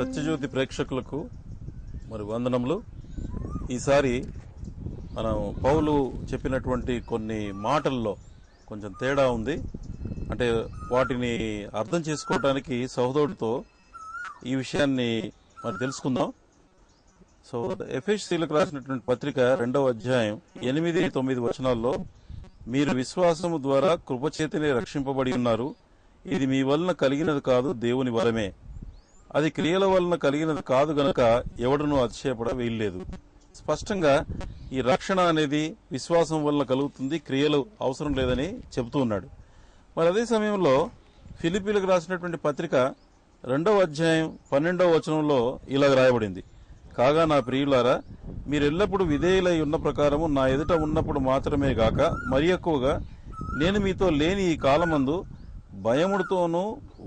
సత్యజ్యోతి ప్రేక్షకులకు మరి వందనములు. ఈసారి మనం పౌలు చెప్పినటువంటి కొన్ని మాటల్లో కొంచెం తేడా ఉంది. అంటే వాటిని అర్థం చేసుకోవడానికి సహోదరుడితో ఈ విషయాన్ని మరి తెలుసుకుందాం. సో ఎఫెసీయులకు రాసినటువంటి పత్రిక 2వ అధ్యాయం 8-9 వచనాల్లో, మీరు విశ్వాసము ద్వారా కృపచేతనే రక్షింపబడి ఉన్నారు. ఇది మీ వలన కలిగినది కాదు, దేవుని వరమే. అది క్రియల వలన కలిగినది కాదు గనక ఎవడనూ అతిశయపడ వీల్లేదు. స్పష్టంగా ఈ రక్షణ అనేది విశ్వాసం వలన కలుగుతుంది, క్రియలు అవసరం లేదని చెబుతూ ఉన్నాడు. మరి అదే సమయంలో ఫిలిప్పీలకు రాసినటువంటి పత్రిక 2వ అధ్యాయం 12వ వచనంలో ఇలాగ రాయబడింది, కాగా నా ప్రియులారా, మీరెల్లప్పుడూ విధేయులై ఉన్న ప్రకారము నా ఎదుట ఉన్నప్పుడు మాత్రమే గాక మరి ఎక్కువగా నేను మీతో లేని ఈ కాలమందు భయముడితోనూ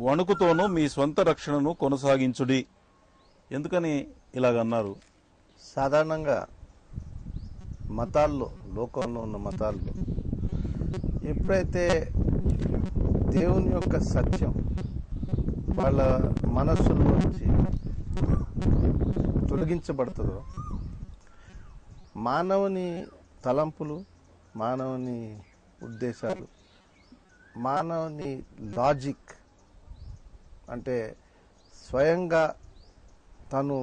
వణుకుతోనూ మీ స్వంత రక్షణను కొనసాగించుడి. ఎందుకని ఇలాగన్నారు? సాధారణంగా మతాల్లో, లోకంలో ఉన్న మతాల్లో ఎప్పుడైతే దేవుని యొక్క సత్యం వాళ్ళ మనస్సులోంచి తొలగించబడుతుందో, మానవుని తలంపులు, మానవుని ఉద్దేశాలు, మానవుని లాజిక్ అంటే స్వయంగా తను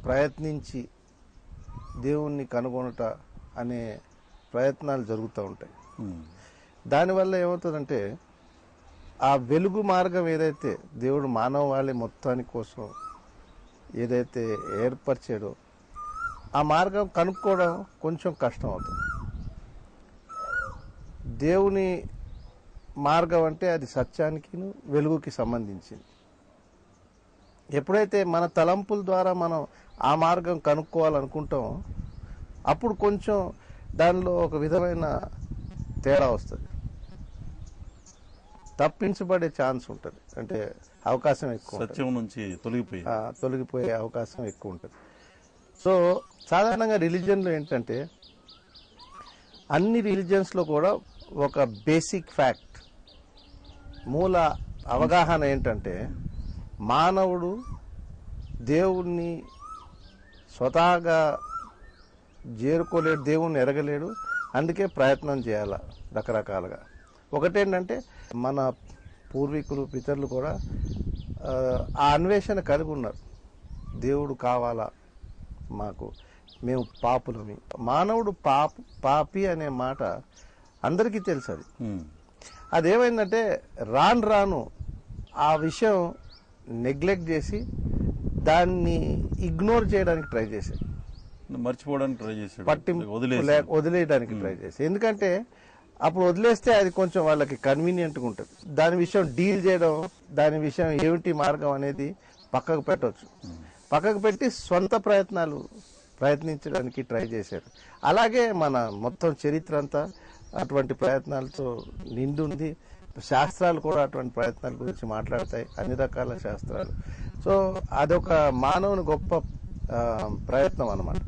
ప్రయత్నించి దేవుణ్ణి కనుగొనట అనే ప్రయత్నాలు జరుగుతూ ఉంటాయి. దానివల్ల ఏమవుతుందంటే ఆ వెలుగు మార్గం ఏదైతే దేవుడు మానవాళి మొత్తాని కోసం ఏదైతే ఏర్పరిచాడో ఆ మార్గం కనుక్కోవడం కొంచెం కష్టం అవుతుంది. దేవుని మార్గం అంటే అది సత్యానికి వెలుగుకి సంబంధించింది. ఎప్పుడైతే మన తలంపుల ద్వారా మనం ఆ మార్గం కనుక్కోవాలనుకుంటామో అప్పుడు కొంచెం దానిలో ఒక విధమైన తేడా వస్తుంది, తప్పించబడే ఛాన్స్ ఉంటుంది. అంటే అవకాశం ఎక్కువ, సత్యం నుంచి తొలగిపోయే అవకాశం ఎక్కువ ఉంటుంది. సో సాధారణంగా రిలీజియన్లో ఏంటంటే, అన్ని రిలీజియన్స్లో కూడా ఒక బేసిక్ ఫ్యాక్ట్, మూల అవగాహన ఏంటంటే, మానవుడు దేవుణ్ణి స్వతహాగా చేరుకోలేడు, దేవుణ్ణి ఎరగలేడు. అందుకే ప్రయత్నం చేయాల రకరకాలుగా. ఒకటేంటంటే, మన పూర్వీకులు, పితరులు కూడా ఆ అన్వేషణ కలిగి ఉన్నారు. దేవుడు కావాలా మాకు, మేము పాపులమి. మానవుడు పాపి అనే మాట అందరికీ తెలుసు. అదేమైందంటే రాను ఆ విషయం నెగ్లెక్ట్ చేసి దాన్ని ఇగ్నోర్ చేయడానికి ట్రై చేశాడు, మర్చిపోవడానికి ట్రై చేశాడు, వదిలేయడానికి ట్రై చేశాడు. ఎందుకంటే అప్పుడు వదిలేస్తే అది కొంచెం వాళ్ళకి కన్వీనియంట్గా ఉంటుంది. దాని విషయం డీల్ చేయడం, దాని విషయం ఏమిటి మార్గం అనేది పక్కకు పెట్టవచ్చు. పక్కకు పెట్టి సొంత ప్రయత్నించడానికి ట్రై చేశారు. అలాగే మన మొత్తం చరిత్ర అంతా అటువంటి ప్రయత్నాలతో నిండుంది. శాస్త్రాలు కూడా అటువంటి ప్రయత్నాల గురించి మాట్లాడతాయి, అన్ని రకాల శాస్త్రాలు. సో అదొక మానవుని గొప్ప ప్రయత్నం అన్నమాట.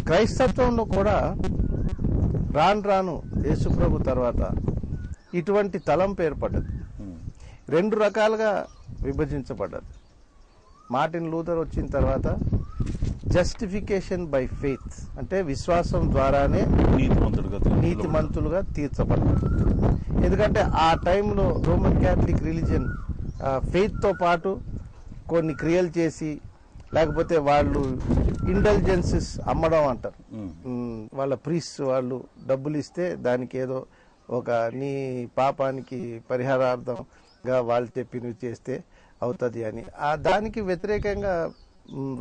క్రైస్తత్వంలో కూడా రాను యేసుప్రభు తర్వాత ఇటువంటి తలంపు ఏర్పడ్డది. 2 రకాలుగా విభజించబడ్డది. మార్టిన్ లూథర్ వచ్చిన తర్వాత జస్టిఫికేషన్ బై ఫెయిత్, అంటే విశ్వాసం ద్వారానే నీతిమంతులుగా తీర్చబడ్డారు. ఎందుకంటే ఆ టైంలో రోమన్ క్యాథలిక్ రిలీజియన్ ఫెయిత్తో పాటు కొన్ని క్రియలు చేసి, లేకపోతే వాళ్ళు ఇంటెలిజెన్సెస్ అమ్మడం అంటారు. వాళ్ళ ప్రీస్ట్ వాళ్ళు డబ్బులు ఇస్తే దానికి ఏదో ఒక నీ పాపానికి పరిహారార్థంగా వాళ్ళు చెప్పినవి చేస్తే అవుతుంది అని, దానికి వ్యతిరేకంగా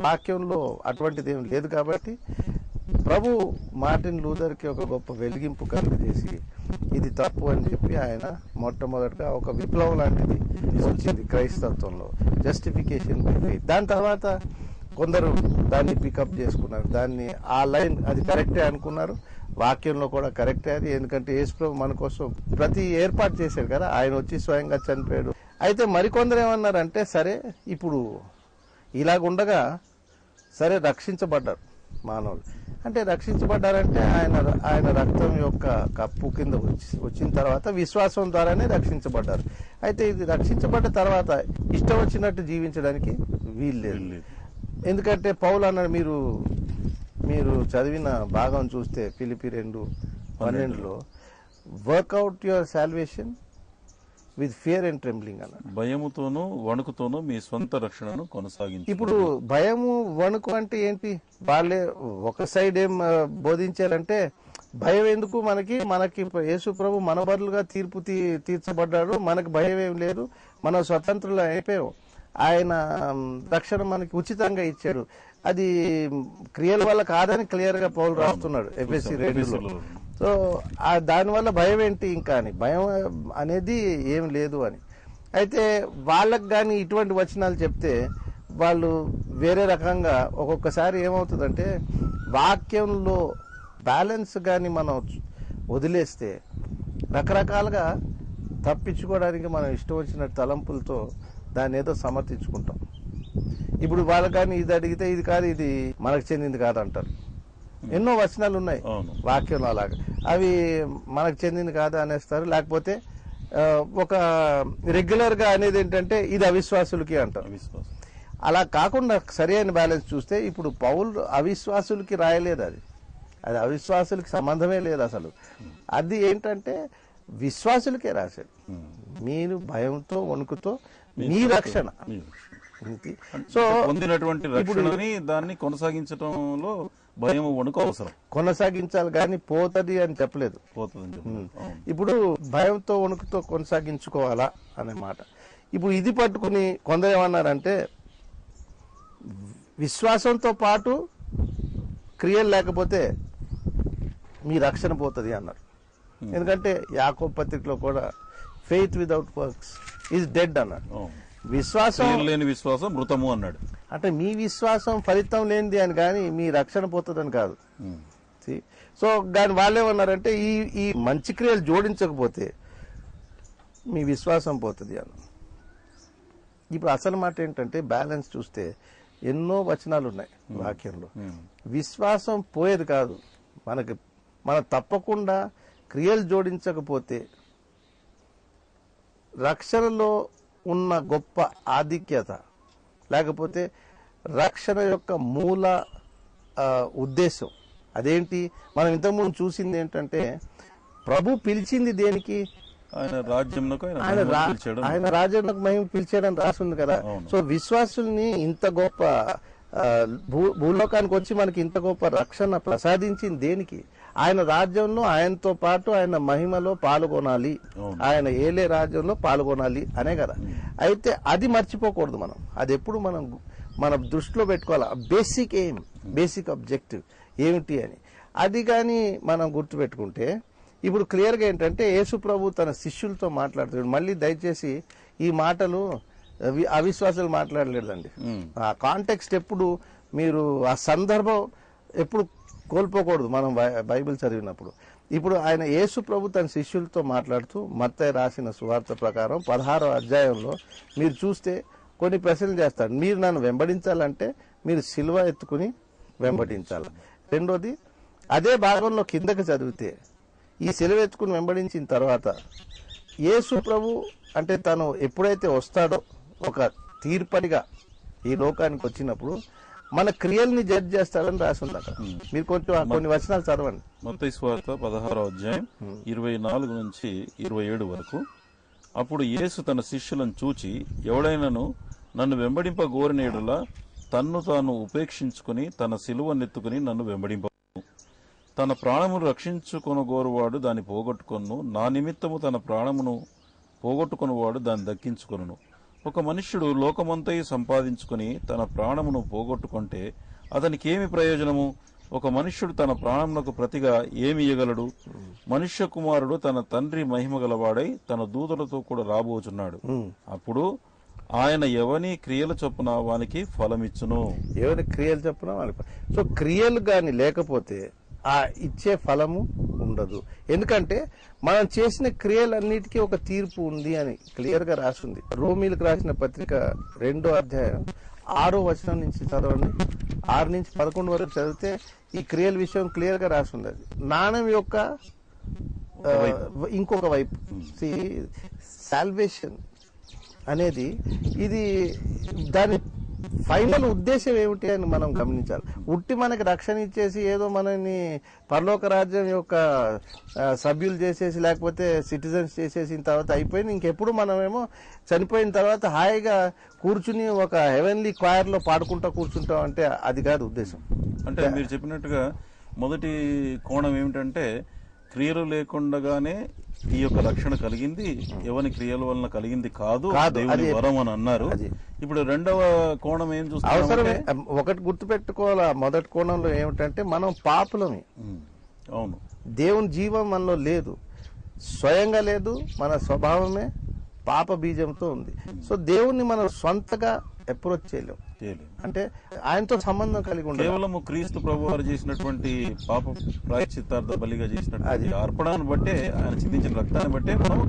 వాక్యంలో అటువంటిది ఏం లేదు. కాబట్టి ప్రభు మార్టిన్ లూథర్కి ఒక గొప్ప వెలిగింపు కలిగజేసి ఇది తప్పు అని చెప్పి ఆయన మొట్టమొదటిగా ఒక విప్లవం లాంటిది వచ్చింది క్రైస్తత్వంలో, జస్టిఫికేషన్ బై ఫెయిత్. దాని తర్వాత కొందరు దాన్ని పికప్ చేసుకున్నారు, దాన్ని ఆ లైన్ అది కరెక్టే అనుకున్నారు, వాక్యంలో కూడా కరెక్టే అది. ఎందుకంటే యేసుప్రభు మన కోసం ప్రతి ఏర్పాటు చేశాడు కదా, ఆయన వచ్చి స్వయంగా చనిపోయాడు. అయితే మరికొందరు ఏమన్నారంటే, సరే ఇప్పుడు ఇలాగుండగా సరే రక్షించబడ్డారు మానవులు. అంటే రక్షించబడ్డారంటే ఆయన రక్తం యొక్క కప్పు కింద వచ్చిన తర్వాత విశ్వాసం ద్వారానే రక్షించబడ్డారు. అయితే ఇది రక్షించబడ్డ తర్వాత ఇష్టం వచ్చినట్టు జీవించడానికి వీల్లేదు. ఎందుకంటే పౌలు అన్నాడు, మీరు చదివిన భాగం చూస్తే Philippi 2:12 work out your salvation with fear and trembling అన్నాడు. భయముతోనూ వణుకుతోనూ మీ సొంత రక్షణను కొనసాగించు. ఇప్పుడు భయము వణుకు అంటే ఏంటి? వాళ్ళే ఒక సైడ్ ఏం బోధించారంటే భయం ఎందుకు మనకి యేసు ప్రభు మన బదులుగా తీర్పు తీర్చబడ్డాడు, మనకు భయం ఏం లేదు, మనం స్వతంత్రులు అయిపోయాం, ఆయన రక్షణ మనకి ఉచితంగా ఇచ్చాడు, అది క్రియల వల్ల కాదని క్లియర్ గా పౌలు రాస్తున్నాడు ఎఫ్ఎస్సి 2లో. సో దానివల్ల భయం ఏంటి ఇంకా అని, భయం అనేది ఏం లేదు అని. అయితే వాళ్ళకు కానీ ఇటువంటి వచనాలు చెప్తే వాళ్ళు వేరే రకంగా ఒక్కొక్కసారి ఏమవుతుందంటే వాక్యంలో బ్యాలెన్స్ కానీ మనం వదిలేస్తే రకరకాలుగా తప్పించుకోవడానికి మనం ఇష్టం వచ్చిన తలంపులతో దాన్ని ఏదో సమర్థించుకుంటాం. ఇప్పుడు వాళ్ళకి కానీ ఇది అడిగితే ఇది కాదు, ఇది మనకు చెందింది కాదు అంటారు. ఎన్నో వచనాలు ఉన్నాయి వాక్యంలో అలాగా, అవి మనకు చెందింది కాదు అనేస్తారు. లేకపోతే ఒక రెగ్యులర్ గా అనేది ఏంటంటే ఇది అవిశ్వాసులకి అంటారు. అలా కాకుండా సరైన బ్యాలెన్స్ చూస్తే ఇప్పుడు పౌలు అవిశ్వాసులకి రాయలేదు, అది అవిశ్వాసులకి సంబంధమే లేదు అసలు. అది ఏంటంటే విశ్వాసులకే రాశాడు. మీరు భయంతో వణుకుతో మీ రక్షణ. సో పొందినటువంటి రక్షణని దాన్ని కొనసాగించడంలో భయం వణుకు అవసరం, కొనసాగించాలి కానీ పోతది అని చెప్పలేదు. ఇప్పుడు భయంతో వణుకుతో కొనసాగించుకోవాలా అనే మాట. ఇప్పుడు ఇది పట్టుకుని కొందరు ఏమన్నారంటే విశ్వాసంతో పాటు క్రియలు లేకపోతే మీ రక్షణ పోతుంది అన్నారు. ఎందుకంటే యాకోబు పత్రికలో కూడా faith without works is dead అన్నాడు. విశ్వాసం లేని విశ్వాసం మృతము అన్నాడు. అంటే మీ విశ్వాసం ఫలితం లేనిది అని కానీ మీ రక్షణ పోతుందని కాదు. సో దాని వాళ్ళేమన్నారంటే ఈ మంచి క్రియలు జోడించకపోతే మీ విశ్వాసం పోతుంది అన్న. ఇప్పుడు అసలు మాట ఏంటంటే బ్యాలెన్స్ చూస్తే ఎన్నో వచనాలు ఉన్నాయి వాక్యంలో. విశ్వాసం పోయేది కాదు, మనం తప్పకుండా క్రియలు జోడించకపోతే రక్షణలో ఉన్న గొప్ప ఆధిక్యత, లేకపోతే రక్షణ యొక్క మూల ఉద్దేశం అదేంటి, మనం ఇంతకుముందు చూసింది ఏంటంటే ప్రభు పిలిచింది దేనికి? ఆయన రాజ్యంలోకి ఆయన రాజ్యంలోకి మహిమ పిలిచాడని రాసింది కదా. సో విశ్వాసుల్ని ఇంత గొప్ప భూలోకానికి వచ్చి మనకి ఇంత గొప్ప రక్షణ ప్రసాదించింది దేనికి? ఆయన రాజ్యంలో ఆయనతో పాటు ఆయన మహిమలో పాల్గొనాలి, ఆయన ఏలే రాజ్యంలో పాల్గొనాలి అనే కదా. అయితే అది మర్చిపోకూడదు మనం, అది ఎప్పుడు మన దృష్టిలో పెట్టుకోవాలి. బేసిక్ ఎయిమ్, బేసిక్ ఆబ్జెక్టివ్ ఏమిటి అని. అది కానీ మనం గుర్తుపెట్టుకుంటే ఇప్పుడు క్లియర్గా ఏంటంటే యేసు ప్రభు తన శిష్యులతో మాట్లాడుతాడు. మళ్ళీ దయచేసి ఈ మాటలు అవిశ్వాసాలు మాట్లాడలేదండి. ఆ కాంటెక్స్ట్ ఎప్పుడు మీరు ఆ సందర్భం ఎప్పుడు కోల్పోకూడదు మనం బైబిల్ చదివినప్పుడు. ఇప్పుడు ఆయన యేసు ప్రభు తన శిష్యులతో మాట్లాడుతూ మత్తయి రాసిన సువార్త ప్రకారం 16వ అధ్యాయంలో మీరు చూస్తే కొన్ని ప్రశ్నలు చేస్తాడు. మీరు నన్ను వెంబడించాలంటే మీరు సిలువ ఎత్తుకుని వెంబడించాలి. రెండోది అదే భాగంలో కిందకి చదివితే ఈ సిలువ ఎత్తుకుని వెంబడించిన తర్వాత యేసు ప్రభు అంటే తను ఎప్పుడైతే వస్తాడో ఒక తీర్పరిగా ఈ లోకానికి వచ్చినప్పుడు మన క్రియల్ని జడ్జ్ చేస్తాడని రాసింది అక్కడ. మీరు కొన్ని వచనాలు చదవండి. మత్తయి సువార్త 16వ అధ్యాయం 24 నుంచి 27 వరకు. అప్పుడు యేసు తన శిష్యులను చూచి, ఎవడైనను నన్ను వెంబడింప గోరిన యెడల తన్ను తాను ఉపేక్షించుకుని తన సిలువనెత్తుకుని నన్ను వెంబడింప, తన ప్రాణమును రక్షించుకొనగోరువాడు దాన్ని పోగొట్టుకొను, నా నిమిత్తము తన ప్రాణమును పోగొట్టుకున్నవాడు దాన్ని దక్కించుకొను. ఒక మనుష్యుడు లోకమంతయు సంపాదించుకుని తన ప్రాణమును పోగొట్టుకుంటే అతనికి ఏమి ప్రయోజనము? ఒక మనుష్యుడు తన ప్రాణమునకు ప్రతిగా ఏమి ఇయ్యగలడు? మనుష్య కుమారుడు తన తండ్రి మహిమ గలవాడై తన దూతలతో కూడా రాబోచున్నాడు. అప్పుడు ఆయన ఎవని క్రియల చొప్పున వానికి ఫలమిచ్చును. ఎవరి క్రియలు చొప్పున వానికి. సో క్రియలు గాని లేకపోతే ఆ ఇచ్చే ఫలము ఉండదు. ఎందుకంటే మనం చేసిన క్రియలన్నిటికీ ఒక తీర్పు ఉంది అని క్లియర్ గా రాసింది. రోమీలకు రాసిన పత్రిక 2వ అధ్యాయం 6వ వచనం నుంచి చదవండి. 6 నుంచి 11 వరకు చదివితే ఈ క్రియల విషయం క్లియర్ గా రాసింది. అది నాణం యొక్క ఇంకొక వైపు. సాల్వేషన్ అనేది ఇది దాని ఫైనల్ ఉద్దేశం ఏమిటి అని మనం గమనించాలి. ఉట్టి మనకి రక్షణ ఇచ్చేసి ఏదో మనని పరలోక రాజ్యం యొక్క సభ్యులు చేసేసి లేకపోతే సిటిజన్స్ చేసేసిన తర్వాత అయిపోయింది, ఇంకెప్పుడు మనమేమో చనిపోయిన తర్వాత హాయిగా కూర్చుని ఒక హెవెన్లీ క్వైర్ లో పాడుకుంటా కూర్చుంటాం అంటే అది కాదు ఉద్దేశం. అంటే మీరు చెప్పినట్టుగా మొదటి కోణం ఏమిటంటే క్రియలు లేకుండానే ఈ యొక్క రక్షణ కలిగింది, ఎవరి క్రియల వలన కలిగింది కాదు, దేవుని వరం అని అన్నారు. ఇప్పుడు రెండవ కోణం ఏం చూస్తాం? అవసరమే ఒకటి గుర్తుపెట్టుకోవాలా. మొదటి కోణంలో ఏమిటంటే మనం పాపులమే. అవును, దేవుని జీవం మనలో లేదు, స్వయంగా లేదు, మన స్వభావమే పాప బీజంతో ఉంది. సో దేవుణ్ణి మనం స్వంతగా అప్రోచ్ చేయలేం, అంటే ఆయనతో సంబంధం కలిగి ఉండాలి. కేవలం క్రీస్తు ప్రభు వారు చేసినటువంటి పాప ప్రాయశ్చిత్తార్థ బలిగా చేసినటువంటి అర్పణను బట్టే, ఆయన చిందించిన రక్తాన్ని బట్టే మనం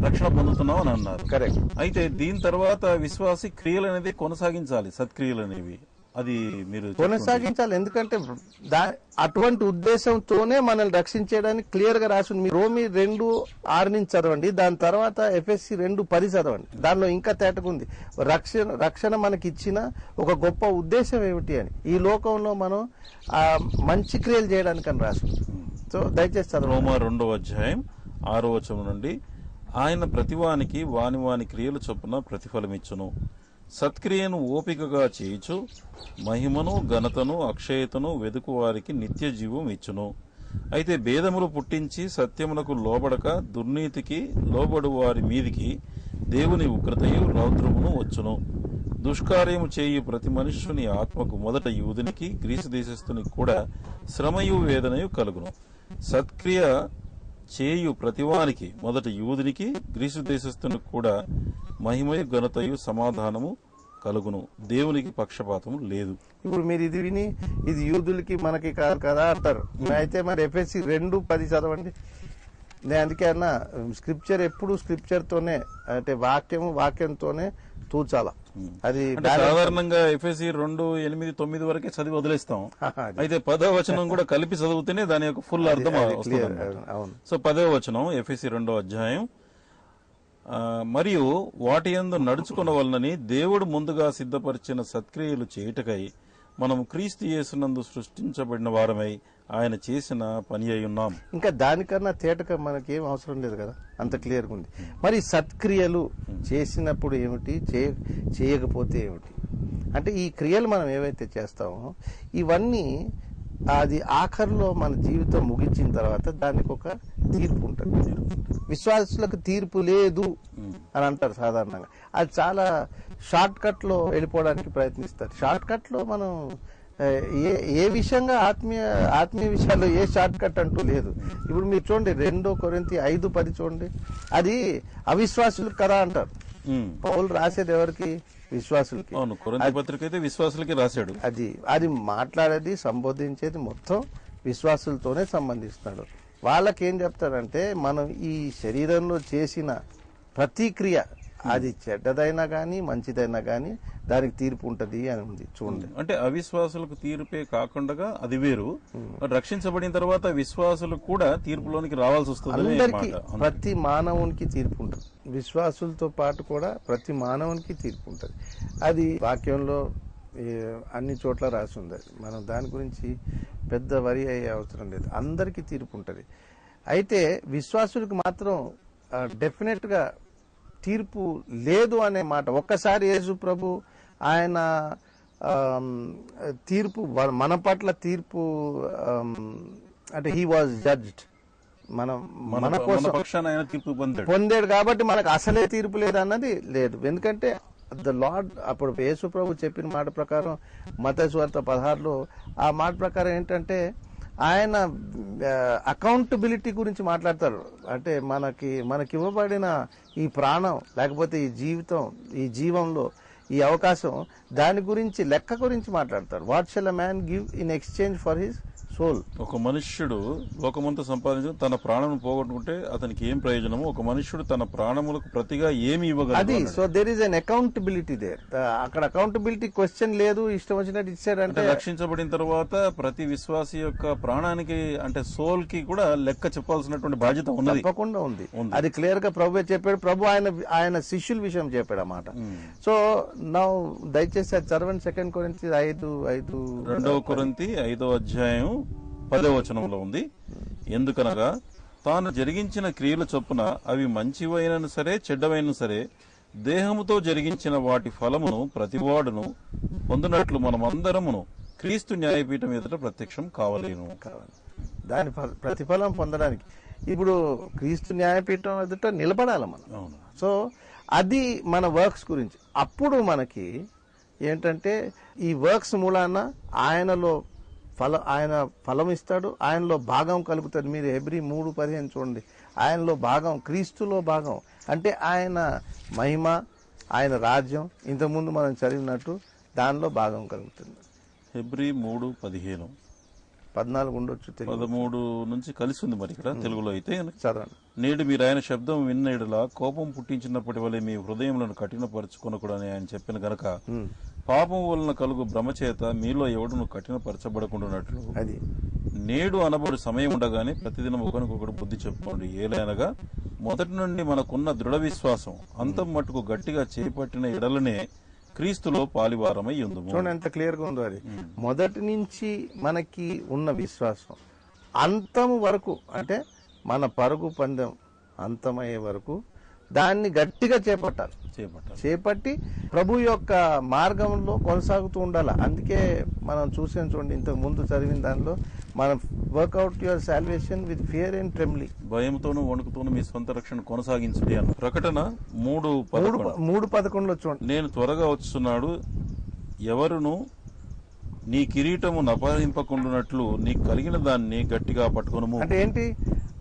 రక్షణ పొందుతున్నాం అని అన్నారు. కరెక్ట్. అయితే దీని తర్వాత విశ్వాసి క్రియలు అనేది కొనసాగించాలి, సత్క్రియలు అనేవి అది మీరు కొనసాగించాలి. ఎందుకంటే అటువంటి ఉద్దేశంతోనే మనల్ని రక్షించడానికి క్లియర్ గా రాసింది. మీరు రోమి 2:6 నుంచి చదవండి, దాని తర్వాత ఎఫ్ఎస్సి 2:10 చదవండి. దానిలో ఇంకా తేటకుంది రక్షణ మనకి ఇచ్చిన ఒక గొప్ప ఉద్దేశం ఏమిటి అని. ఈ లోకంలో మనం మంచి క్రియలు చేయడానికి అని రాసింది. సో దయచేసి చదవండి. రోమా 2:6 నుండి, ఆయన ప్రతివానికి వాని వాని క్రియలు చొప్పున ప్రతిఫలమిచ్చును, సత్క్రియను ఓపికగా చేయుచు మహిమను ఘనతను అక్షయతను వెదుకు వారికి నిత్య జీవం ఇచ్చును. అయితే భేదములు పుట్టించి సత్యమునకు లోబడక దుర్నీతికి లోబడు వారి మీదికి దేవుని ఉగ్రతయు రౌద్రమును వచ్చును. దుష్కార్యము చేయు ప్రతి మనుష్యుని ఆత్మకు మొదట యూదునికి గ్రీసు దేశస్థునికి కూడా శ్రమయు వేదనయు కలుగును. సత్క్రియ చేయు ప్రతివానికి మొదట యూదునికి గ్రీసు దేశస్థునికి కూడా మహిమయు ఘనతయు సమాధానము కలుగును. దేవునికి పక్షపాతము లేదు. ఇప్పుడు మీరు ఇది విని ఇది యూదులకి మనకి కాదు కదా అంటారు. అయితే మరి ఎఫ్ఎస్సి 2:10 చదవండి. నేను అందుకే అన్న స్క్రిప్చర్ ఎప్పుడు స్క్రిప్చర్ తోనే, అంటే వాక్యంతోనే తూచాల. అది సాధారణంగా ఎఫ్ఎస్సి 2:8-9 వరకే చదివి వదిలేస్తాం. అయితే 10వ వచనం కూడా కలిపి చదివితేనే దాని యొక్క ఫుల్ అర్థం వస్తుంది. సో 10వ వచనం ఎఫ్ఎస్సి 2వ అధ్యాయం, మరియు వాటి యందు నడుచుకొనవలనని దేవుడు ముందుగా సిద్ధపరిచిన సత్క్రియలు చేయుటకై మనం క్రీస్తు యేసునందు సృష్టించబడిన వారమై ఆయన చేసిన పని అయి ఉన్నాం. ఇంకా దానికన్నా తేటగా మనకి ఏం అవసరం లేదు కదా, అంత క్లియర్గా ఉంది. మరి సత్క్రియలు చేసినప్పుడు ఏమిటి, చేయకపోతే ఏమిటి అంటే ఈ క్రియలు మనం ఏవైతే చేస్తామో ఇవన్నీ అది ఆఖరిలో మన జీవితం ముగించిన తర్వాత దానికి ఒక తీర్పు ఉంటుంది. విశ్వాసులకు తీర్పు లేదు అని అంటారు సాధారణంగా. అది చాలా షార్ట్ కట్ లో వెళ్ళిపోవడానికి ప్రయత్నిస్తారు. షార్ట్ కట్ లో మనం ఏ విషయంగా ఆత్మీయ విషయాల్లో ఏ షార్ట్ కట్ అంటూ లేదు. ఇప్పుడు మీరు చూడండి 2 కొరింథీ 5:10 చూడండి. అది అవిశ్వాసులకు కదా అంటారు. పౌలు రాసేది ఎవరికి? విశ్వాసులకి. అవును, కొరింథీ పత్రిక అయితే విశ్వాసులకి రాశాడు. అది మాట్లాడేది సంబోధించేది మొత్తం విశ్వాసులతోనే సంబంధిస్తున్నాడు. వాళ్ళకేం చెప్తారంటే మనం ఈ శరీరంలో చేసిన ప్రతి క్రియ అది చెడ్డదైనా గానీ మంచిదైనా గానీ దానికి తీర్పు ఉంటది అని ఉంది. చూడండి, అంటే అవిశ్వాసులకు తీర్పే కాకుండా అది వేరు. రక్షించబడిన తర్వాత విశ్వాసులకు కూడా తీర్పులోనికి రావాల్సి వస్తుంది. అందరికీ, ప్రతి మానవునికి తీర్పు ఉంటుంది. విశ్వాసులతో పాటు కూడా ప్రతి మానవునికి తీర్పు ఉంటుంది. అది వాక్యంలో అన్ని చోట్ల రాసి ఉంది. మనం దాని గురించి పెద్ద వరి అయ్యే అవసరం లేదు. అందరికీ తీర్పు ఉంటుంది. అయితే విశ్వాసులకు మాత్రం డెఫినెట్ గా తీర్పు లేదు అనే మాట. ఒక్కసారి యేసు ప్రభు ఆయన తీర్పు మన పట్ల తీర్పు అంటే హీ వాజ్ జడ్జ్డ్, మన కోసం తీర్పు పొందాడు కాబట్టి మనకు అసలే తీర్పు లేదు అన్నది లేదు. ఎందుకంటే ద లార్డ్ అప్పుడు యేసు ప్రభు చెప్పిన మాట ప్రకారం మత్తయి సువార్త 16లో ఆ మాట ప్రకారం ఏంటంటే ఆయన అకౌంటబిలిటీ గురించి మాట్లాడతారు. అంటే మనకి ఇవ్వబడిన ఈ ప్రాణం లేకపోతే ఈ జీవంలో ఈ అవకాశం దాని గురించి లెక్క గురించి మాట్లాడతారు. What shall a man give in exchange for his soul. ఒక మనుష్యుడు లోకమంతా సంపాదించి తన ప్రాణం పోగొట్టుకుంటే అతనికి ఏం ప్రయోజనము? ఒక మనుష్యుడు తన ప్రాణములకు ప్రతిగా ఏమి ఇవ్వగలడు? అది so there is unaccountability there. అక్కడ అకౌంటబిలిటీ క్వశ్చన్ లేదు, ఇష్టం వచ్చినట్టు ఇచ్చాడంటే. రక్షించబడిన తర్వాత ప్రతి విశ్వాసి యొక్క ప్రాణానికి అంటే సోల్ కి కూడా లెక్క చెప్పాల్సినటువంటి బాధ్యత ఉన్నది, తప్పకుండా ఉంది. అది క్లియర్ గా ప్రభు చెప్పాడు. ప్రభు ఆయన శిష్యుల విషయం చెప్పాడు అన్నమాట. సో నా దయచేసి అది చదవండి. 2 కొరింథీ 5:5. 2 కొరింథీ 5వ అధ్యాయం 10వ వచనంలో ఉంది. ఎందుకనగా తాను జరిగించిన క్రియల చొప్పున అవి మంచివైనను సరే చెడ్డవైనను సరే దేహముతో జరిగించిన వాటి ఫలమును ప్రతివాడును పొందినట్లు మనమందరమును క్రీస్తు న్యాయపీఠం ఎదుట ప్రత్యక్షం కావలేను. దాని ప్రతిఫలం పొందడానికి ఇప్పుడు క్రీస్తు న్యాయపీఠం ఎదుట నిలబడాలి మనం. సో అది మన వర్క్స్ గురించి. అప్పుడు మనకి ఏంటంటే ఈ వర్క్స్ మూలాన ఆయన ఫలం ఇస్తాడు, ఆయనలో భాగం కలుగుతుంది. మీరు హెబ్రీ 3:15 చూడండి. ఆయనలో భాగం, క్రీస్తులో భాగం అంటే ఆయన మహిమ, ఆయన రాజ్యం, ఇంతకుముందు మనం చదివినట్టు దానిలో భాగం కలుగుతుంది. హెబ్రీ 3:15 14 ఉండొచ్చు, 13 నుంచి కలిసి ఉంది. మరి ఇక్కడ తెలుగులో అయితే చదవండి. నేడు మీరు ఆయన శబ్దం విన్నడలా కోపం పుట్టించినప్పటి వల్ల మీ హృదయములను కఠినపరచుకొనకూడని ఆయన చెప్పిన గనక పాపం వలన కలుగు భ్రమచేత మీలో ఎవడును కఠినపరచబడకుండానట్లు అది నేడు అనబడి సమయం ఉండగానే ప్రతిదినం ఒకరికొకడు బుద్ధి చెప్పుకోండి. ఏలైనగా మొదటి నుండి మనకున్న దృఢ విశ్వాసం అంతం మట్టుకు గట్టిగా చేపట్టిన ఎడలనే క్రీస్తులో పాలివారమై ఉంది. చూడండి ఎంత క్లియర్ గా ఉందో. అది మొదటి నుంచి మనకి ఉన్న విశ్వాసం అంతం వరకు, అంటే మన పరుగు పందెం అంతమయ్యే వరకు దాన్ని గట్టిగా చేపట్టి ప్రభు యొక్క మార్గంలో కొనసాగుతూ ఉండాలి. అందుకే మనం చూసాం చూడండి, ఇంతకు ముందు చదివిన దానిలో మనం work out your salvation with fear and trembling, భయంతోనూ వణుకుతోనూ మీ సొంత రక్షణ కొనసాగించండి అని ప్రకటన 3:11 చూడండి. నేను త్వరగా వచ్చున్నాడు, ఎవరును నీ కిరీటము నపహరింపకుండానట్లు నీకు కలిగిన దాన్ని గట్టిగా పట్టుకొనుము. అంటే ఏంటి?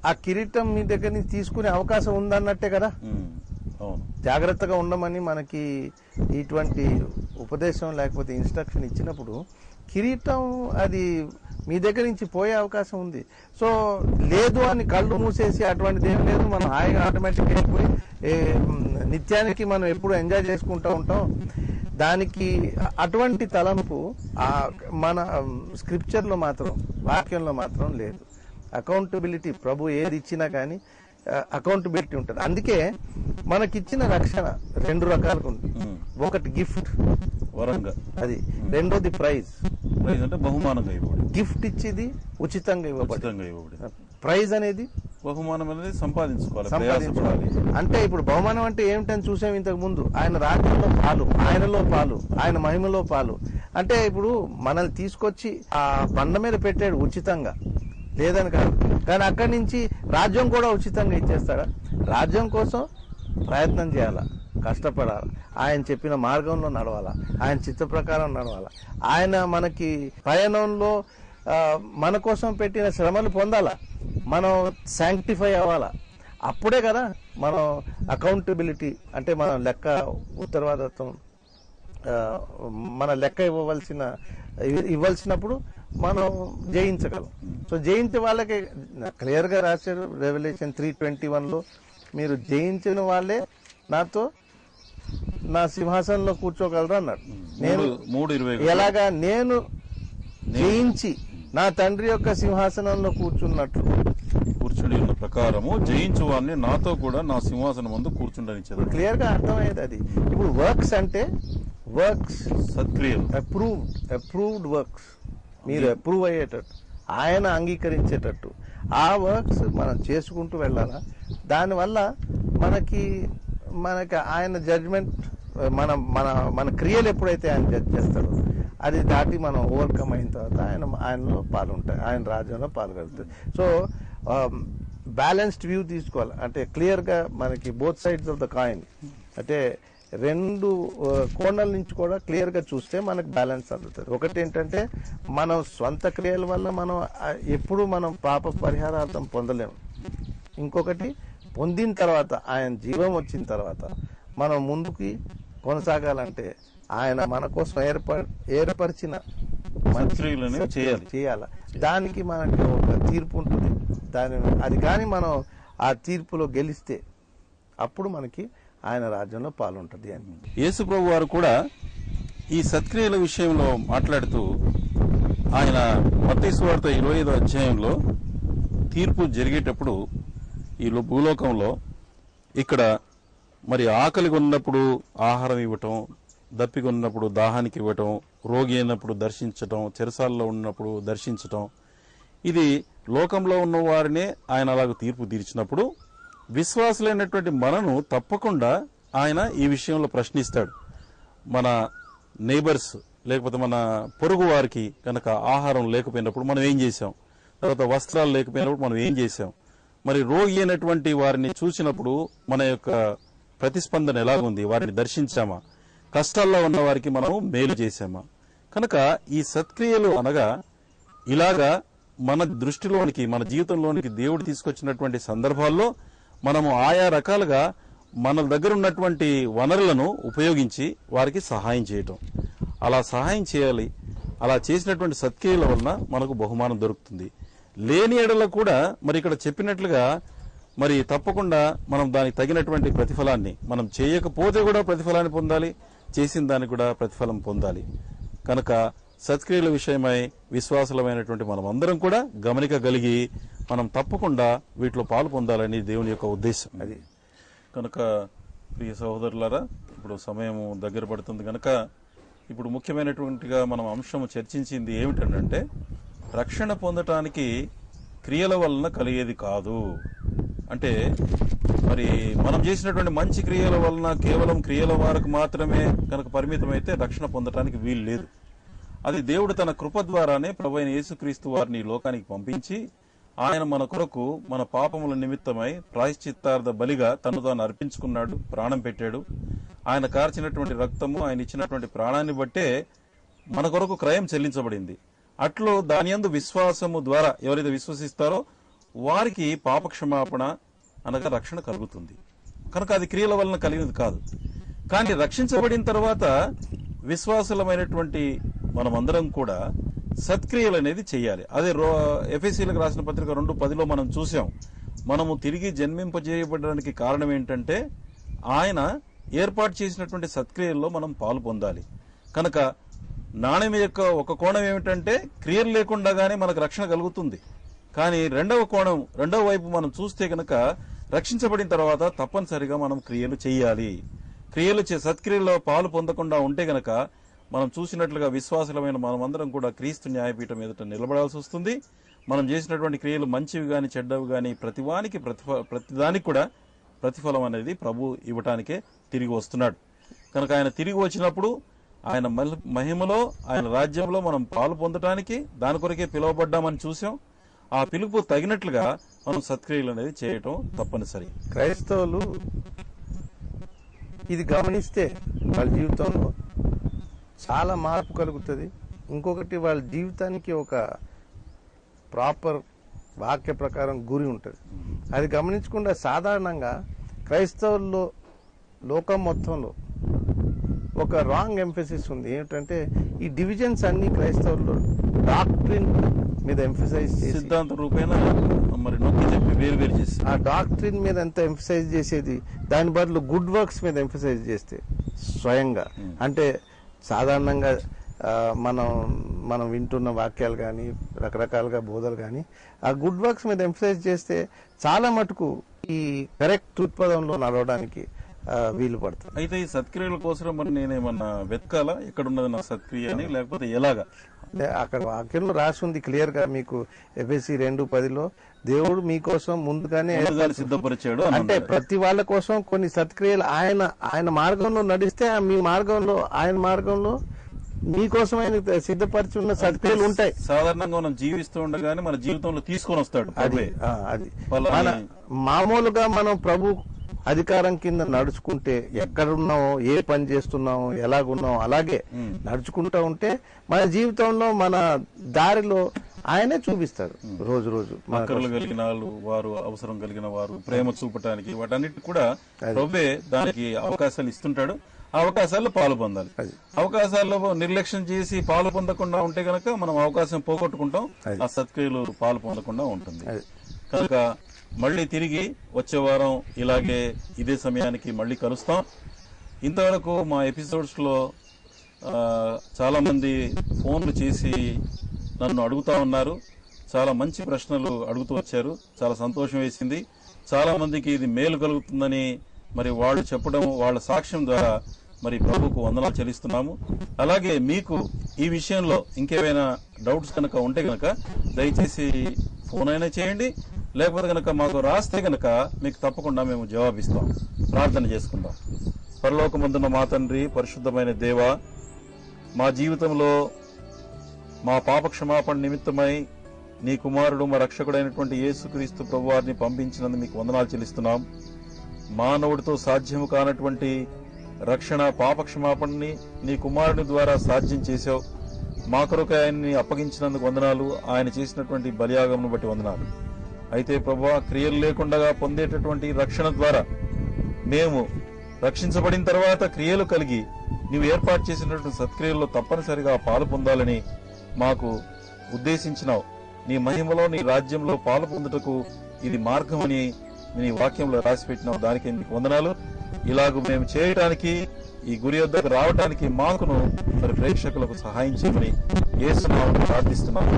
ఆ కిరీటం మీ దగ్గర నుంచి తీసుకునే అవకాశం ఉందన్నట్టే కదా. జాగ్రత్తగా ఉండమని మనకి ఇటువంటి ఉపదేశం లేకపోతే ఇన్స్ట్రక్షన్ ఇచ్చినప్పుడు కిరీటం అది మీ దగ్గర నుంచి పోయే అవకాశం ఉంది. సో లేదు అని కళ్ళు మూసేసి అటువంటిది ఏం లేదు. మనం హాయిగా ఆటోమేటిక్గా వెళ్ళిపోయి నిత్యానికి మనం ఎప్పుడు ఎంజాయ్ చేసుకుంటూ ఉంటాం. దానికి అటువంటి తలంపు మన స్క్రిప్చర్లో మాత్రం, వాక్యంలో మాత్రం లేదు. అకౌంటబిలిటీ, ప్రభు ఏది ఇచ్చినా కానీ అకౌంటబిలిటీ ఉంటుంది. అందుకే మనకిచ్చిన రక్షణ 2 రకాలుగా ఉంటుంది. ఒకటి గిఫ్ట్, వరంగా, అది. రెండోది ప్రైజ్ అంటే బహుమానంగా ఇవ్వబడి. గిఫ్ట్ ఇచ్చేది ఉచితంగా ఇవ్వబడి. ప్రైజ్ అనేది బహుమానం అనేది సంపాదించుకోవాలి. అంటే ఇప్పుడు బహుమానం అంటే ఏమిటని చూసాం ఇంతకు ముందు. ఆయన రాజ్యంలో పాలు, ఆయనలో పాలు, ఆయన మహిమలో పాలు. అంటే ఇప్పుడు మనల్ని తీసుకొచ్చి ఆ బండ మీద పెట్టాడు ఉచితంగా, లేదని కాదు. కానీ అక్కడి నుంచి రాజ్యం కూడా ఉచితంగా ఇచ్చేస్తాడా? రాజ్యం కోసం ప్రయత్నం చేయాలా, కష్టపడాలి, ఆయన చెప్పిన మార్గంలో నడవాలా, ఆయన చిత్త ప్రకారం నడవాలా, ఆయన మనకి పయనంలో మన కోసం పెట్టిన శ్రమలు పొందాలా, మనం శాంక్టిఫై అవ్వాలా. అప్పుడే కదా మనం అకౌంటబిలిటీ అంటే మన లెక్క, ఉత్తరవాదత్వం, మన లెక్క ఇవ్వాల్సినప్పుడు మనం జయించగలం. సో జయించే వాళ్ళకి క్లియర్ గా రాశారు రెవల్యూషన్ 3:21లో, మీరు జయించిన వాళ్ళే నాతో నా సింహాసనంలో కూర్చోగలరు అన్నాడు. నేను ఎలాగా? నేను జయించి నా తండ్రి యొక్క సింహాసనంలో కూర్చుని ఉన్న ప్రకారము జయించు వారిని నాతో కూడా నా సింహాసనం ముందు కూర్చుండనిచ్చారు. క్లియర్ గా అర్థమయ్యేది అది. ఇప్పుడు వర్క్స్ అంటే వర్క్స్ సత్క్రియలు, అప్రూవ్డ్ వర్క్స్, మీరు అప్రూవ్ అయ్యేటట్టు, ఆయన అంగీకరించేటట్టు ఆ వర్క్స్ మనం చేసుకుంటూ వెళ్ళాలా. దానివల్ల మనకి ఆయన జడ్జ్మెంట్, మన క్రియలు ఎప్పుడైతే ఆయన జడ్జ్ చేస్తాడో అది దాటి మనం ఓవర్కమ్ అయిన తర్వాత ఆయనలో పాలు ఉంటాయి, ఆయన రాజ్యంలో పాల్గొడుతుంది. సో బ్యాలెన్స్డ్ వ్యూ తీసుకోవాలి. అంటే క్లియర్గా మనకి both sides of the coin, అంటే 2 కోణాల నుంచి కూడా క్లియర్గా చూస్తే మనకు బ్యాలెన్స్ అందుతుంది. ఒకటి ఏంటంటే మనం స్వంత క్రియల వల్ల ఎప్పుడు మనం పాప పరిహారార్థం పొందలేము. ఇంకొకటి పొందిన తర్వాత, ఆయన జీవం వచ్చిన తర్వాత మనం ముందుకి కొనసాగాలంటే ఆయన మన కోసం ఏర్పరిచిన చేయాలి. దానికి మనకి ఒక తీర్పు ఉంటుంది. అది కానీ మనం ఆ తీర్పులో గెలిస్తే అప్పుడు మనకి ఆయన రాజ్యంలో పాలుంటది అని. యేసు ప్రభు వారు కూడా ఈ సత్క్రియల విషయంలో మాట్లాడుతూ ఆయన మత్తయి సువార్త 25వ అధ్యాయంలో తీర్పు జరిగేటప్పుడు ఈ భూలోకంలో ఇక్కడ మరి ఆకలిగా ఉన్నప్పుడు ఆహారం ఇవ్వటం, దప్పిగా ఉన్నప్పుడు దాహానికి ఇవ్వటం, రోగి అయినప్పుడు దర్శించటం, చెరసాలలో ఉన్నప్పుడు దర్శించటం, ఇది లోకంలో ఉన్న వారినే ఆయన అలాగ తీర్పు తీర్చినప్పుడు విశ్వాసులైనటువంటి మనను తప్పకుండా ఆయన ఈ విషయంలో ప్రశ్నిస్తాడు. మన నైబర్స్ లేకపోతే మన పొరుగు వారికి కనుక ఆహారం లేకపోయినప్పుడు మనం ఏం చేశాం, తర్వాత వస్త్రాలు లేకపోయినప్పుడు మనం ఏం చేశాం, మరి రోగి అయినటువంటి వారిని చూసినప్పుడు మన యొక్క ప్రతిస్పందన ఎలాగుంది, వారిని దర్శించామా, కష్టాల్లో ఉన్న వారికి మనం మేలు చేశామా. కనుక ఈ సత్క్రియలు అనగా ఇలాగా మన దృష్టిలోనికి మన జీవితంలోనికి దేవుడు తీసుకొచ్చినటువంటి సందర్భాల్లో మనము ఆయా రకాలుగా మన దగ్గర ఉన్నటువంటి వనరులను ఉపయోగించి వారికి సహాయం చేయటం, అలా సహాయం చేయాలి. అలా చేసినటువంటి సత్క్రియల వలన మనకు బహుమానం దొరుకుతుంది. లేని ఎడల కూడా మరి ఇక్కడ చెప్పినట్లుగా మరి తప్పకుండా మనం దానికి తగినటువంటి ప్రతిఫలాన్ని, మనం చేయకపోతే కూడా ప్రతిఫలాన్ని పొందాలి, చేసిన దానికి కూడా ప్రతిఫలం పొందాలి. కనుక సత్క్రియల విషయమై విశ్వాసులమైనటువంటి మనం అందరం కూడా గమనికగలిగి మనం తప్పకుండా వీటిలో పాలు పొందాలని దేవుని యొక్క ఉద్దేశం అది. కనుక ప్రియ సహోదరులారా, ఇప్పుడు సమయం దగ్గర పడుతుంది కనుక ఇప్పుడు ముఖ్యమైనటువంటిగా మనం అంశం చర్చించింది ఏమిటంటే రక్షణ పొందటానికి క్రియల వలన కలిగేది కాదు. అంటే మరి మనం చేసినటువంటి మంచి క్రియల వలన కేవలం క్రియల వరకు మాత్రమే కనుక పరిమితమైతే రక్షణ పొందటానికి వీలు లేదు. అది దేవుడు తన కృప ద్వారానే ప్రభువైన యేసుక్రీస్తు వారిని లోకానికి పంపించి ఆయన మన కొరకు మన పాపముల నిమిత్తమై ప్రాయశ్చిత్తార్థ బలిగా తను తాను అర్పించుకున్నాడు, ప్రాణం పెట్టాడు. ఆయన కార్చినటువంటి రక్తము, ఆయన ఇచ్చినటువంటి ప్రాణాన్ని బట్టే మన కొరకు క్రయం చెల్లించబడింది. అట్లు దాని యందు విశ్వాసము ద్వారా ఎవరైతే విశ్వసిస్తారో వారికి పాపక్షమాపణ అనగా రక్షణ కలుగుతుంది. కనుక అది క్రియల వలన కలిగినది కాదు. కానీ రక్షించబడిన తర్వాత విశ్వాసులమైనటువంటి మనమందరం కూడా సత్క్రియలు అనేది చేయాలి. అదే ఎఫెసీలకు రాసిన పత్రిక 2:10లో మనం చూసాం. మనము తిరిగి జన్మింపజేయబడడానికి కారణం ఏంటంటే ఆయన ఏర్పాటు చేసినటువంటి సత్క్రియల్లో మనం పాలు పొందాలి. కనుక నాణ్యం యొక్క ఒక కోణం ఏమిటంటే క్రియలు లేకుండానే మనకు రక్షణ కలుగుతుంది. కానీ రెండవ వైపు మనం చూస్తే కనుక రక్షించబడిన తర్వాత తప్పనిసరిగా మనం క్రియలు చేయాలి. సత్క్రియల్లో పాలు పొందకుండా ఉంటే గనక మనం చూసినట్లుగా విశ్వాసులమైన మనమందరం కూడా క్రీస్తు న్యాయపీఠం ఎదుట నిలబడాల్సి వస్తుంది. మనం చేసినటువంటి క్రియలు మంచివి గాని చెడ్డవి గాని ప్రతిదానికి కూడా ప్రతిఫలం అనేది ప్రభు ఇవ్వటానికే తిరిగి వస్తున్నాడు. కనుక ఆయన తిరిగి వచ్చినప్పుడు ఆయన మహిమలో ఆయన రాజ్యంలో మనం పాలు పొందటానికి దాని కొరకే పిలువబడ్డామని చూసాం. ఆ పిలుపు తగినట్లుగా మనం సత్క్రియలు అనేది చేయటం తప్పనిసరి. క్రైస్తవులు ఇది గమనిస్తే వాళ్ళ జీవితంలో చాలా మార్పు కలుగుతుంది. ఇంకొకటి వాళ్ళ జీవితానికి ఒక ప్రాపర్ వాక్య ప్రకారం గురి ఉంటుంది. అది గమనించకుండా సాధారణంగా క్రైస్తవుల్లో లోకం మొత్తంలో ఒక రాంగ్ ఎంఫసిస్ ఉంది. ఏమిటంటే ఈ డివిజన్స్ అన్ని క్రైస్తవుల్లో డాక్ట్రిన్ మీద ఎంఫసైజ్ చేసి సిద్ధాంత రూపేణ మరి నొక్కి చెప్పి వేరు వేరు చేసి ఆ డాక్ట్రిన్ మీద ఎంత ఎంఫసైజ్ చేసేది దాని బదులు గుడ్ వర్క్స్ మీద ఎంఫసైజ్ చేస్తే స్వయంగా అంటే సాధారణంగా మనం వింటున్న వాక్యాలు కానీ రకరకాలుగా బోధలు కానీ ఆ గుడ్ వర్క్స్ మీద ఎంఫసైజ్ చేస్తే చాలా మటుకు ఈ కరెక్ట్ దృక్పథంలో నడవడానికి వీలు పడుతుంది. అయితే ఈ సత్క్రియల కోసం మరి నేనేమన్నా వెతకాలా ఎక్కడున్నది నా సత్క్రియ అని, లేకపోతే ఎలాగా? అక్కడ వాక్యంలో రాసి ఉంది క్లియర్ గా మీకు ఎఫెసీ 2:10లో దేవుడు మీకోసం ముందుగానే సిద్ధపరిచాడు. అంటే ప్రతి వాళ్ళ కోసం కొన్ని సత్క్రియలు ఆయన మార్గంలో నడిస్తే మీ మార్గంలో ఆయన మార్గంలో మీకోసం ఆయన సిద్ధపరిచి ఉన్న సత్క్రియలు ఉంటాయి. సాధారణంగా మనం జీవిస్తూ ఉండగానే మన జీవితంలో తీసుకొని వస్తాడు. అది మామూలుగా మనం ప్రభు అధికారం కింద నడుచుకుంటే ఎక్కడున్నామో ఏ పని చేస్తున్నామో ఎలాగున్నామో అలాగే నడుచుకుంటూ ఉంటే మన జీవితంలో మన దారిలో ఆయనే చూపిస్తాడు. రోజు రోజు అక్కర్లు కలిగిన వారు, అవసరం కలిగిన వారు, ప్రేమ చూపటానికి వాటన్నిటి కూడా ప్రభువే దానికి అవకాశాలు ఇస్తుంటాడు. ఆ అవకాశాల్లో పాలు పొందాలి. అవకాశాల్లో నిర్లక్ష్యం చేసి పాలు పొందకుండా ఉంటే గనక మనం అవకాశం పోగొట్టుకుంటాం, ఆ సత్క్రియలు పాలు పొందకుండా ఉంటుంది. కనుక మళ్ళీ తిరిగి వచ్చే వారం ఇలాగే ఇదే సమయానికి మళ్ళీ కలుస్తాం. ఇంతవరకు మా ఎపిసోడ్స్ లో చాలా మంది ఫోన్లు చేసి నన్ను అడుగుతా ఉన్నారు. చాలా మంచి ప్రశ్నలు అడుగుతూ వచ్చారు. చాలా సంతోషం వేసింది. చాలా మందికి ఇది మేలు కలుగుతుందని మరి వాళ్ళు చెప్పడం, వాళ్ళ సాక్ష్యం ద్వారా మరి ప్రభువుకు వందనాలు చెల్లిస్తున్నాము. అలాగే మీకు ఈ విషయంలో ఇంకేమైనా డౌట్స్ కనుక ఉంటే గనక దయచేసి ఫోన్ అయినా చేయండి, లేకపోతే కనుక మాకు రాస్తే గనక మీకు తప్పకుండా మేము జవాబిస్తాం. ప్రార్థన చేసుకుందాం. పరలోకమందున్న మా తండ్రి, పరిశుద్ధమైన దేవా, మా జీవితంలో మా పాప క్షమాపణ నిమిత్తమై నీ కుమారుడు మా రక్షకుడైనటువంటి యేసుక్రీస్తు ప్రభువారిని పంపించినందుకు మీకు వందనాలు చెల్లిస్తున్నాం. మానవుడితో సాధ్యము కానటువంటి రక్షణ, పాప క్షమాపణని నీ కుమారుని ద్వారా సాధ్యం చేశావు. మా కొరకు ఆయన్ని అప్పగించినందుకు వందనాలు. ఆయన చేసినటువంటి బలియాగమును బట్టి వందనాలు. అయితే ప్రభువా, క్రియలు లేకుండా పొందేటటువంటి రక్షణ ద్వారా మేము రక్షించబడిన తర్వాత క్రియలు కలిగి నీవు ఏర్పాటు చేసినటువంటి సత్క్రియల్లో తప్పనిసరిగా పాలు పొందాలని మాకు ఉద్దేశించినావు. నీ మహిమలో, నీ రాజ్యంలో పాలు పొందుటకు ఇది మార్గమని నీ వాక్యంలో రాసిపెట్టినావు. దానికి నీకు వందనాలు. ఇలాగ మేము చేయటానికి, ఈ గురి వద్దకు రావడానికి మాకును మరి ప్రేక్షకులకు సహాయం చేయమని యేసు నామములో ప్రార్థిస్తున్నాము.